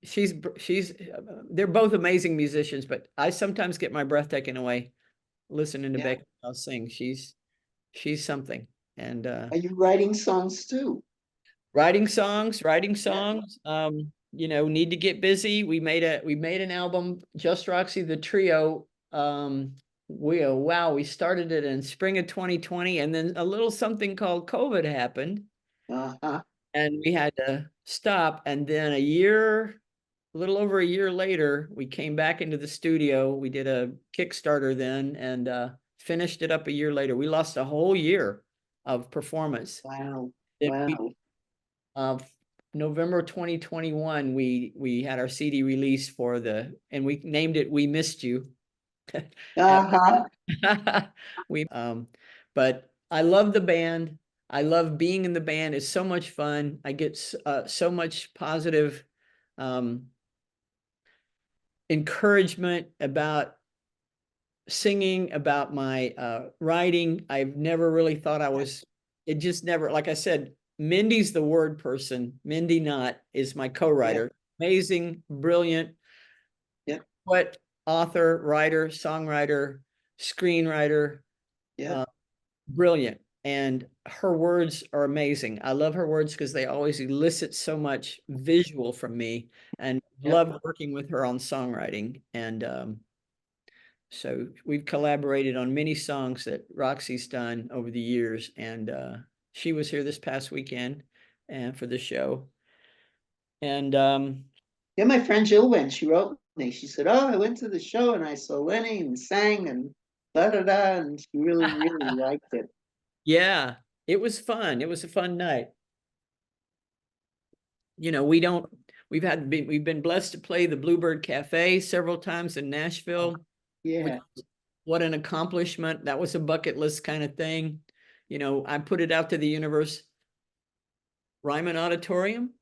she's, they're both amazing musicians. But I sometimes get my breath taken away listening to Yeah. Becky I'll sing. She's something. And Are you writing songs too? writing Yeah. songs. Need to get busy. We made an album, Just Roxy the Trio. We started it in spring of 2020, and then a little something called COVID happened, Uh-huh. and we had to stop. And then a little over a year later, we came back into the studio. We did a Kickstarter then, and finished it up a year later. We lost a whole year of performance. Wow. Then we Wow. uh, November 2021, we had our CD release and we named it "We Missed You." Uh-huh. we But I love the band. I love being in the band. It's so much fun. I get so much positive um, encouragement about singing, about my writing. I've never really thought it just never, like I said, Mindy's the word person. Mindy Knott is my Yeah. co-writer. Amazing, brilliant, Yeah. poet, author, writer, songwriter, screenwriter, Yeah. uh, brilliant. And her words are amazing. I love her words because they always elicit so much visual from me, and Yeah. love working with her on songwriting. And so we've collaborated on many songs that Roxy's done over the years, and she was here this past weekend and for the show. And Yeah, my friend Jill went. She wrote me. She said, "Oh, I went to the show and I saw Lenny and sang and da da da," and she really, really liked it. yeah, it was fun. It was a fun night. You know, we don't. We've been blessed to play the Bluebird Cafe several times in Oh, Nashville, which, yeah. what an accomplishment. That was a bucket list kind of thing. I put it out to the universe. Ryman Auditorium.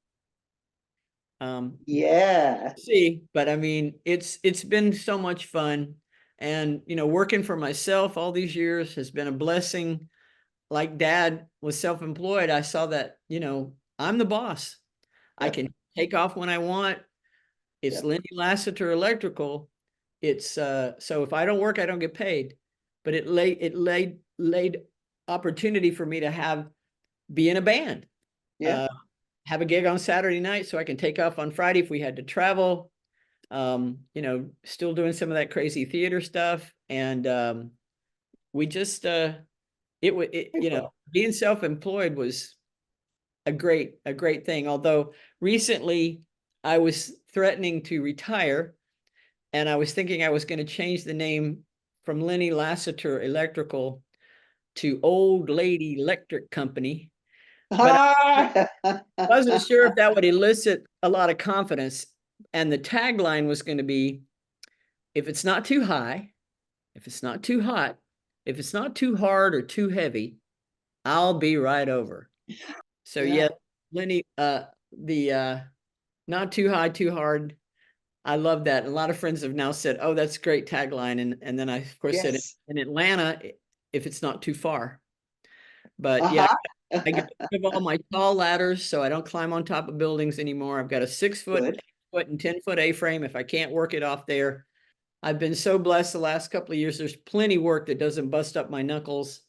Yeah. See, but I mean, it's been so much fun. And working for myself all these years has been a blessing. Like Dad was self-employed, I saw that, I'm the boss. I Yep. can take off when I want. It's Yep. Lenny Lasater Electrical. It's so if I don't work, I don't get paid. But it laid opportunity for me to be in a band. Yeah. Uh, have a gig on Saturday night so I can take off on Friday if we had to travel. Still doing some of that crazy theater stuff. And we just being self-employed was a great thing. Although recently I was threatening to retire, and I was thinking I was going to change the name from Lenny Lasater Electrical to Old Lady Electric Company, but Ah! I wasn't sure if that would elicit a lot of confidence. And the tagline was going to be, if it's not too high, if it's not too hot, if it's not too hard or too heavy, I'll be right over. So Yeah. yeah, Lenny, the not too high, too hard. I love that. A lot of friends have now said, "Oh, that's a great tagline." And then I of course said Yes. in Atlanta, if it's not too far. But yeah, Uh-huh. I get rid of all my tall ladders so I don't climb on top of buildings anymore. I've got a 6 foot, Good. 8 foot, and 10 foot A-frame. If I can't work it off there, I've been so blessed the last couple of years. There's plenty of work that doesn't bust up my knuckles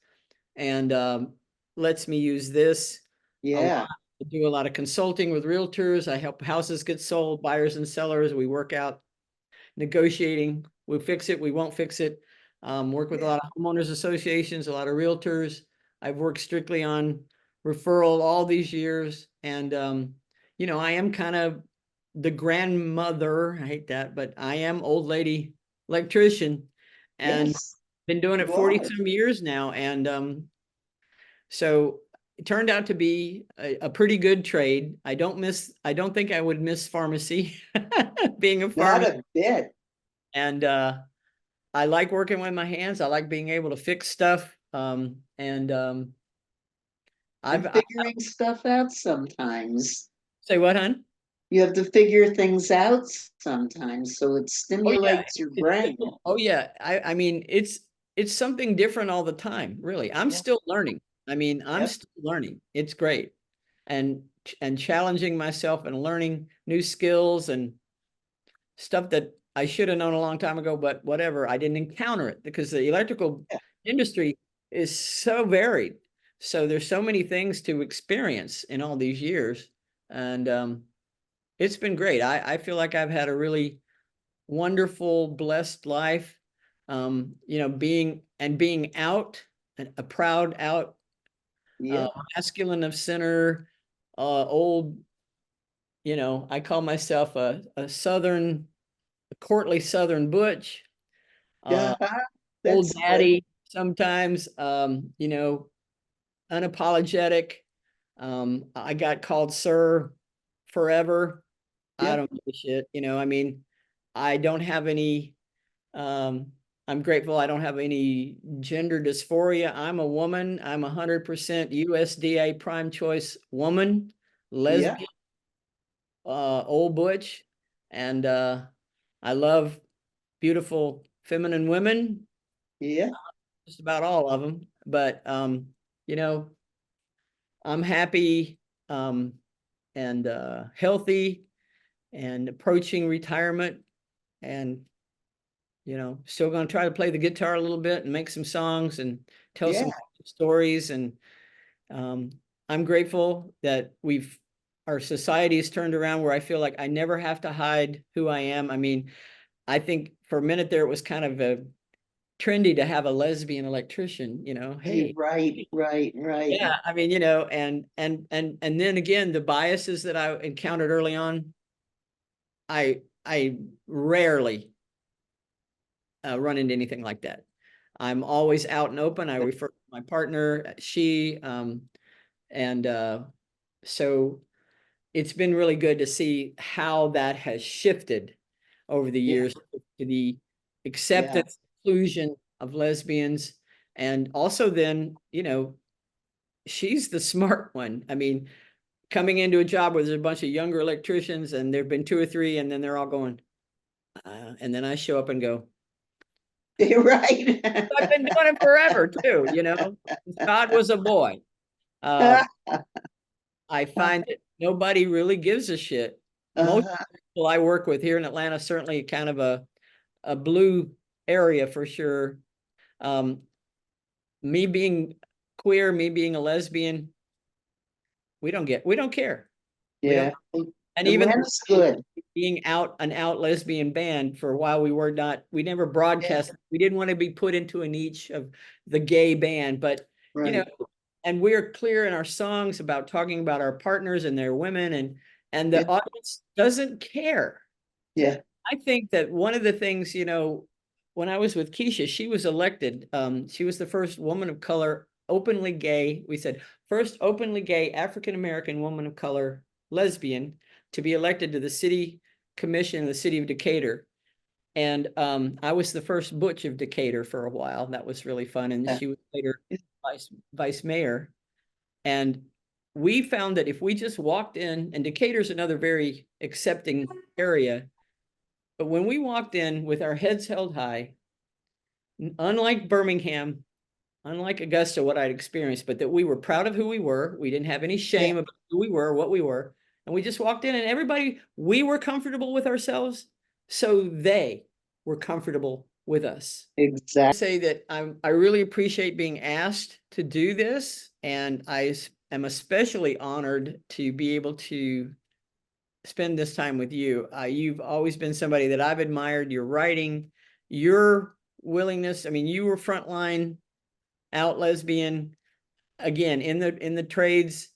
and lets me use this a lot. Yeah. I do a lot of consulting with realtors. I help houses get sold, buyers and sellers. We work out negotiating. We'll fix it. We won't fix it. Work with a lot of homeowners associations, a lot of realtors. I've worked strictly on referral all these years. And, I am kind of the grandmother. I hate that, but I am old lady electrician and Yes. been doing it You 40 are. some years now. And so it turned out to be a pretty good trade. I don't think I would miss pharmacy, being a Not pharmacist. a bit. And I like working with my hands. I like being able to fix stuff. And And I figuring stuff out sometimes. say what, hon? You have to figure things out sometimes, so it Oh yeah, stimulates your it's brain. still, oh yeah. I mean, it's something different all the time, really. I'm Yeah. still learning. I mean, I'm Yep. still learning. It's great. And challenging myself and learning new skills and stuff that I should have known a long time ago, but whatever, I didn't encounter it because the electrical Yeah. industry is so varied. So there's so many things to experience in all these years. And it's been great. I feel like I've had a really wonderful, blessed life. Being out, a proud out, Yeah. masculine of center, old, I call myself a Southern, a courtly Southern butch, Yeah. old That's good. daddy sometimes, unapologetic. I got called sir forever. I Yep. don't give a shit. I mean, I don't have any, um, I'm grateful I don't have any gender dysphoria. I'm a woman. I'm 100% USDA prime choice woman, Yeah. lesbian, old butch. And I love beautiful feminine women, Yeah. just about all of them. But you know, I'm happy and healthy and approaching retirement, and still going to try to play the guitar a little bit and make some songs and tell Yeah. some stories. And um, I'm grateful that our society has turned around where I feel like I never have to hide who I am. I mean, I think for a minute there it was kind of a trendy to have a lesbian electrician, hey, Right. Right. Right. yeah, I mean, and then again, the biases that I encountered early on, I rarely run into anything like that. I'm always out and open. I refer to my partner, she, and so it's been really good to see how that has shifted over the Yeah. years to the Yeah. acceptance, inclusion of lesbians. And also then, she's the smart one. I mean, coming into a job where there's a bunch of younger electricians and there've been two or three, and then they're all going, and then I show up and go, You're right. I've been doing it forever too, since God was a boy. Uh, I find that nobody really gives a shit. Most Uh-huh. people I work with here in Atlanta, certainly kind of a blue area for sure. Um, me being queer, me being a lesbian, we don't care. We don't, Yeah. and even Atlanta's good. being an out lesbian band for a while, we never Yeah. broadcast. We didn't want to be put into a niche of the gay band, but you know, Right. and we're clear in our songs about talking about our partners and their women, and Yeah. the audience doesn't care. Yeah. I think that one of the things, when I was with Keisha, she was elected. She was the first woman of color, openly gay. We said first openly gay African-American woman of color, lesbian, to be elected to the city commission in the city of Decatur. And I was the first butch of Decatur for a while. That was really fun. And Yeah. she was later vice mayor. And we found that if we just walked in, and Decatur's another very accepting area, but when we walked in with our heads held high, unlike Birmingham, unlike Augusta, what I'd experienced, but that we were proud of who we were. We didn't have any shame about who we were, what we were. And we just walked in and everybody, we were comfortable with ourselves. So they were comfortable with us. Exactly. Say that I really appreciate being asked to do this. And I am especially honored to be able to spend this time with you. You've always been somebody that I've admired, your writing, your willingness. I mean, you were frontline out lesbian, again, in the trades.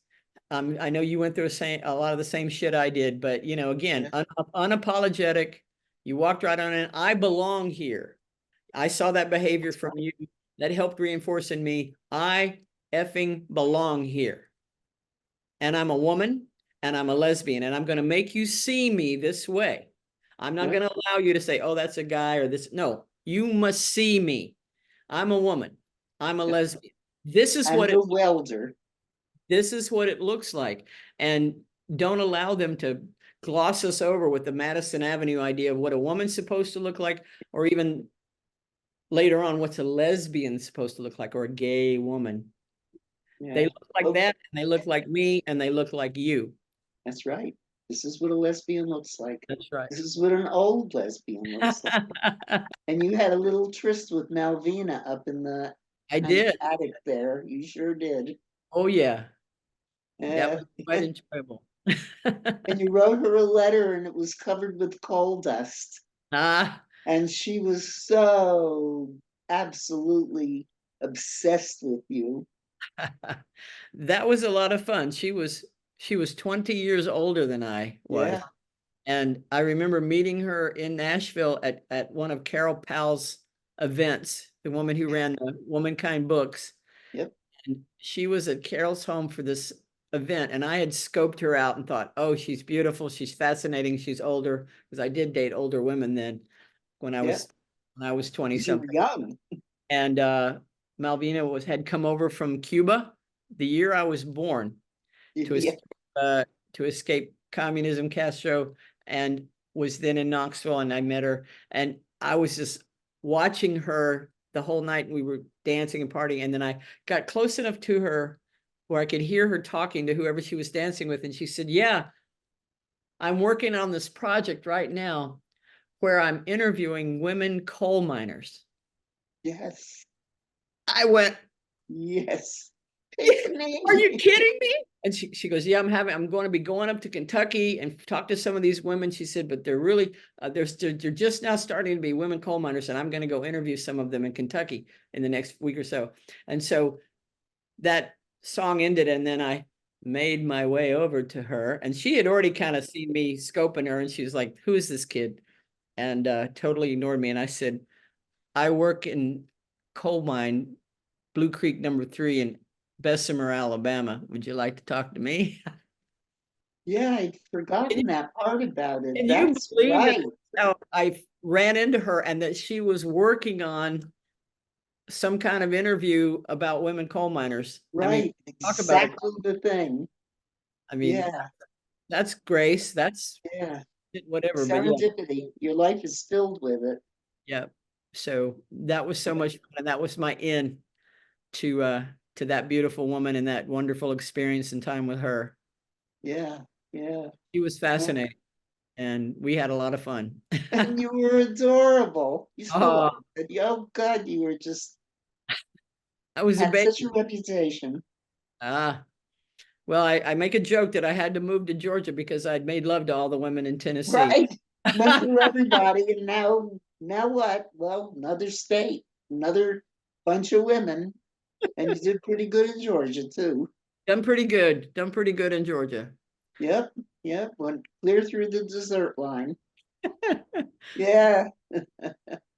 I know you went through a lot of the same shit I did, but again, unapologetic. You walked right on in. I belong here. I saw that behavior from you. That helped reinforce in me, I effing belong here. And I'm a woman and I'm a lesbian, and I'm going to make you see me this way. I'm not going to allow you to say, oh, that's a guy or this. No, you must see me. I'm a woman. I'm a lesbian. This is what a welder. This is what it looks like. And don't allow them to gloss us over with the Madison Avenue idea of what a woman's supposed to look like, or even later on, what's a lesbian supposed to look like, or a gay woman. Yeah. They look like that, and they look like me, and they look like you. That's right. This is what a lesbian looks like. That's right. This is what an old lesbian looks like. And you had a little tryst with Malvina up in the attic there. You sure did. Oh, yeah. That was quite enjoyable. And you wrote her a letter, and it was covered with coal dust. Ah. And she was so absolutely obsessed with you. That was a lot of fun. She was 20 years older than I was. Yeah. And I remember meeting her in Nashville at one of Carol Powell's events, the woman who ran the Womankind books. Yep. And she was at Carol's home for this event, and I had scoped her out and thought, oh, she's beautiful, she's fascinating, she's older, because I did date older women then when I was 20 something. Young. And Malvina had come over from Cuba the year I was born to escape communism, Castro, and was then in Knoxville, and I met her, and I was just watching her the whole night, and we were dancing and partying, and then I got close enough to her where I could hear her talking to whoever she was dancing with, and she said, yeah, I'm working on this project right now where I'm interviewing women coal miners. Yes. I went, yes. Are you kidding me? And she goes, yeah, I'm going to be going up to Kentucky and talk to some of these women. She said, but they're really, they're just now starting to be women coal miners, and I'm going to go interview some of them in Kentucky in the next week or so. And so that song ended, and then I made my way over to her, and she had already kind of seen me scoping her, and she was like, who is this kid? And totally ignored me. And I said, I work in coal mine, Blue Creek number 3 in Bessemer, Alabama. Would you like to talk to me? Yeah, I'd forgotten that part about it. And that's you right. How I ran into her, and that she was working on some kind of interview about women coal miners. Right. I mean, exactly the thing. I mean, that's grace. That's whatever. Serendipity. Your life is filled with it. Yeah. So that was so much fun, and that was my in to that beautiful woman and that wonderful experience and time with her. Yeah. Yeah. She was fascinating, and we had a lot of fun. And you were adorable. You still oh God, you were just I was had such a reputation. Well, I make a joke that I had to move to Georgia because I'd made love to all the women in Tennessee. Right. Went through everybody, and now what? Well, another state, another bunch of women. And you did pretty good in Georgia too. Done pretty good in Georgia. Yep, yep, went clear through the dessert line. Yeah,